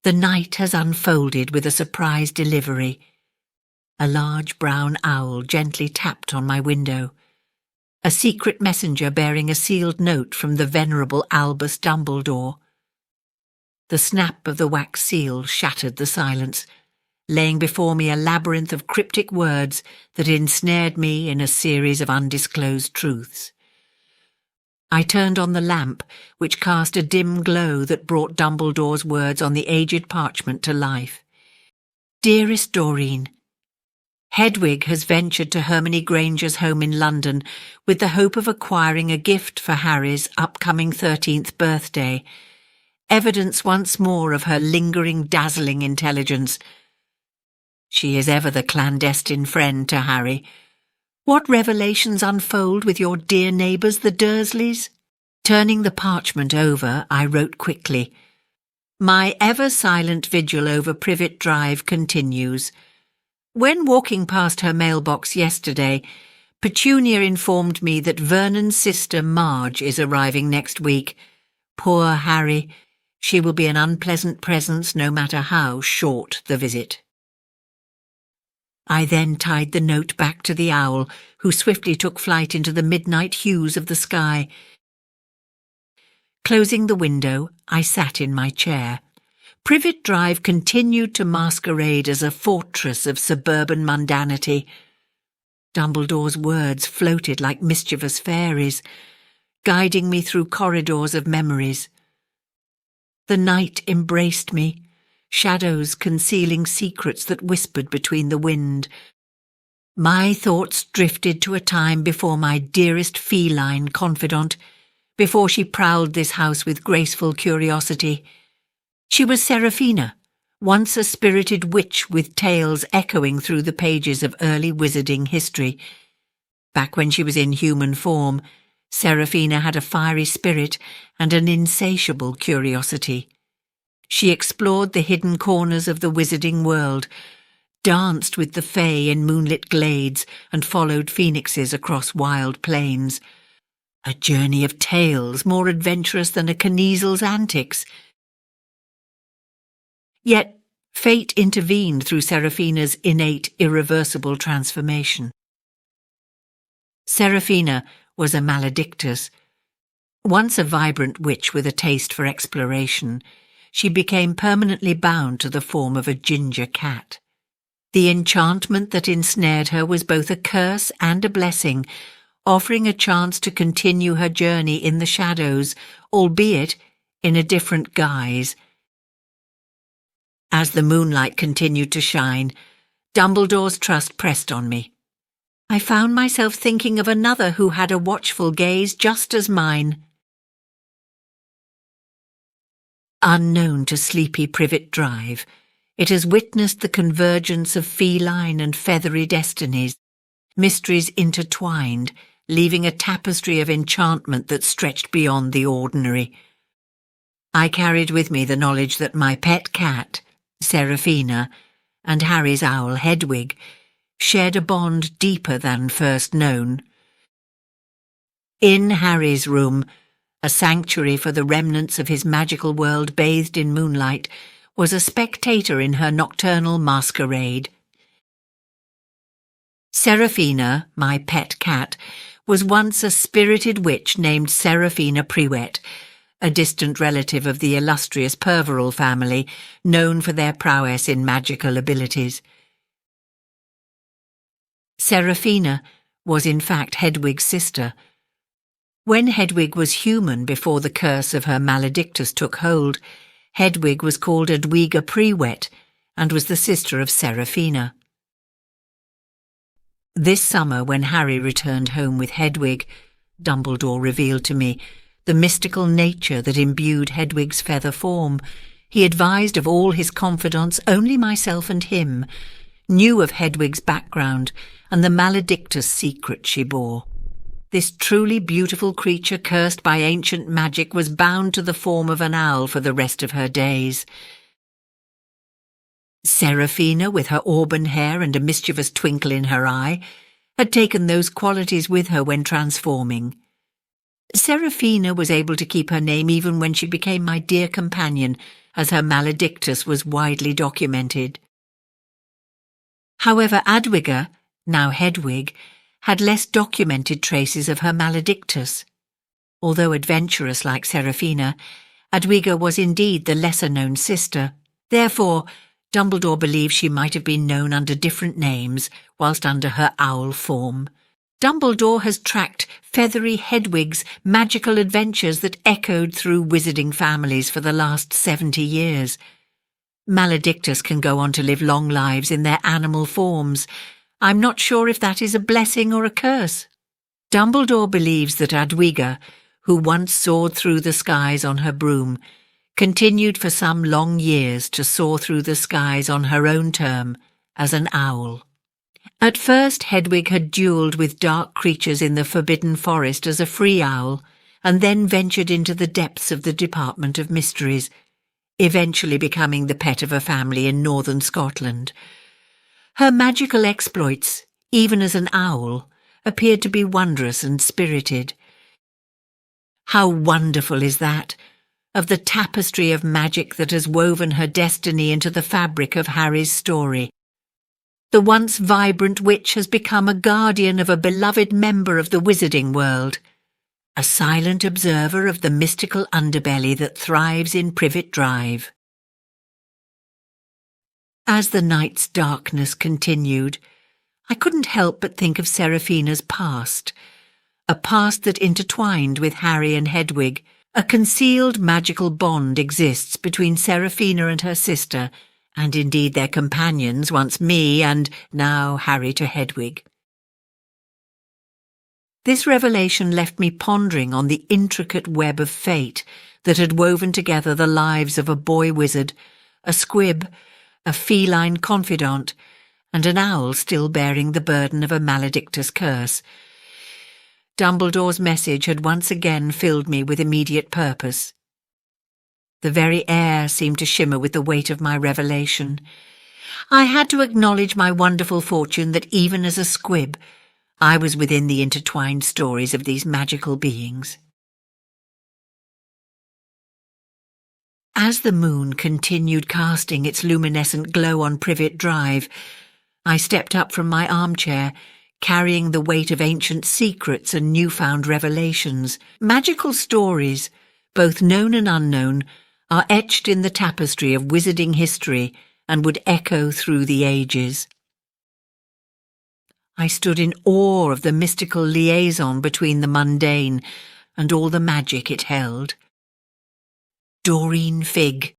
The night has unfolded with a surprise delivery. A large brown owl gently tapped on my window. A secret messenger bearing a sealed note from the venerable Albus Dumbledore. The snap of the wax seal shattered the silence, laying before me a labyrinth of cryptic words that ensnared me in a series of undisclosed truths. I turned on the lamp, which cast a dim glow that brought Dumbledore's words on the aged parchment to life. Dearest Doreen, Hedwig has ventured to Hermione Granger's home in London with the hope of acquiring a gift for Harry's upcoming 13th birthday, evidence once more of her lingering, dazzling intelligence. She is ever the clandestine friend to Harry. What revelations unfold with your dear neighbours, the Dursleys? Turning the parchment over, I wrote quickly. My ever-silent vigil over Privet Drive continues. When walking past her mailbox yesterday, Petunia informed me that Vernon's sister Marge is arriving next week. Poor Harry, she will be an unpleasant presence no matter how short the visit. I then tied the note back to the owl, who swiftly took flight into the midnight hues of the sky. Closing the window, I sat in my chair. Privet Drive continued to masquerade as a fortress of suburban mundanity. Dumbledore's words floated like mischievous fairies, guiding me through corridors of memories. The night embraced me, shadows concealing secrets that whispered between the wind. My thoughts drifted to a time before my dearest feline confidant, before she prowled this house with graceful curiosity. She was Seraphina, once a spirited witch with tales echoing through the pages of early wizarding history. Back when she was in human form, Seraphina had a fiery spirit and an insatiable curiosity. She explored the hidden corners of the wizarding world, danced with the fae in moonlit glades, and followed phoenixes across wild plains. A journey of tales more adventurous than a Kniesel's antics. Yet fate intervened through Seraphina's innate, irreversible transformation. Seraphina was a maledictus. Once a vibrant witch with a taste for exploration, she became permanently bound to the form of a ginger cat. The enchantment that ensnared her was both a curse and a blessing, offering a chance to continue her journey in the shadows, albeit in a different guise. As the moonlight continued to shine, Dumbledore's trust pressed on me. I found myself thinking of another who had a watchful gaze just as mine. Unknown to sleepy Privet Drive, it has witnessed the convergence of feline and feathery destinies, mysteries intertwined, leaving a tapestry of enchantment that stretched beyond the ordinary. I carried with me the knowledge that my pet cat, Seraphina, and Harry's owl, Hedwig, shared a bond deeper than first known. In Harry's room, a sanctuary for the remnants of his magical world bathed in moonlight, was a spectator in her nocturnal masquerade. Seraphina, my pet cat, was once a spirited witch named Seraphina Prewett, a distant relative of the illustrious Perveril family, known for their prowess in magical abilities. Seraphina was in fact Hedwig's sister. When Hedwig was human before the curse of her maledictus took hold, Hedwig was called Edwiga Prewett and was the sister of Seraphina. This summer, when Harry returned home with Hedwig, Dumbledore revealed to me the mystical nature that imbued Hedwig's feather form. He advised of all his confidants, only myself and him, knew of Hedwig's background and the maledictus secret she bore. This truly beautiful creature cursed by ancient magic was bound to the form of an owl for the rest of her days. Seraphina, with her auburn hair and a mischievous twinkle in her eye, had taken those qualities with her when transforming. Seraphina was able to keep her name even when she became my dear companion, as her maledictus was widely documented. However, Adwiga, now Hedwig, had less documented traces of her maledictus. Although adventurous like Seraphina, Adwiga was indeed the lesser-known sister. Therefore, Dumbledore believed she might have been known under different names whilst under her owl form. Dumbledore has tracked feathery Hedwig's magical adventures that echoed through wizarding families for the last 70 years. Maledictus can go on to live long lives in their animal forms. I'm not sure if that is a blessing or a curse. Dumbledore believes that Adwiga, who once soared through the skies on her broom, continued for some long years to soar through the skies on her own term as an owl. At first, Hedwig had duelled with dark creatures in the Forbidden Forest as a free owl, and then ventured into the depths of the Department of Mysteries, eventually becoming the pet of a family in northern Scotland. Her magical exploits, even as an owl, appeared to be wondrous and spirited. How wonderful is that, of the tapestry of magic that has woven her destiny into the fabric of Harry's story. The once vibrant witch has become a guardian of a beloved member of the wizarding world, a silent observer of the mystical underbelly that thrives in Privet Drive. As the night's darkness continued, I couldn't help but think of Seraphina's past, a past that intertwined with Harry and Hedwig. A concealed magical bond exists between Seraphina and her sister, and indeed their companions, once me and now Harry to Hedwig. This revelation left me pondering on the intricate web of fate that had woven together the lives of a boy wizard, a squib, a feline confidant, and an owl still bearing the burden of a maledictus curse. Dumbledore's message had once again filled me with immediate purpose. The very air seemed to shimmer with the weight of my revelation. I had to acknowledge my wonderful fortune that even as a squib, I was within the intertwined stories of these magical beings. As the moon continued casting its luminescent glow on Privet Drive, I stepped up from my armchair, carrying the weight of ancient secrets and newfound revelations. Magical stories, both known and unknown, are etched in the tapestry of wizarding history and would echo through the ages. I stood in awe of the mystical liaison between the mundane and all the magic it held. Doreen Fig,